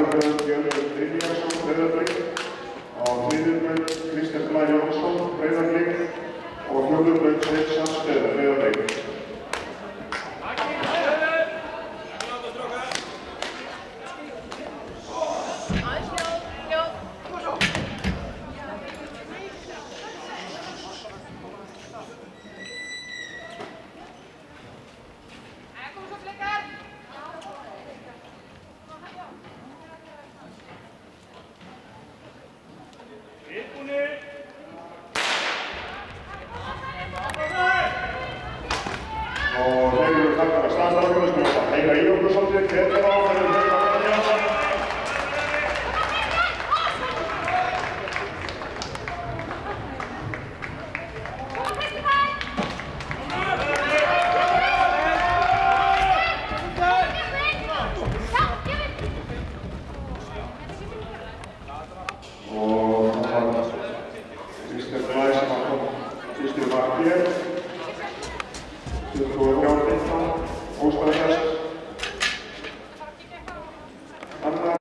öðrubraut Hjörleifur Brynjarsson, Breiðablik. Á þriðjubraut Kristján Blær Jónsson, Breiðablik. Og fjórðubraut Sveinn Sandsteð, Breiðablik. Og þeir eru takkar að staðstafnum og skjóta. Heiða Írókursóttir, Petur áfæður með Jónsson. Og það var Kristján Blær sem kom fyrstur bak hér. 23.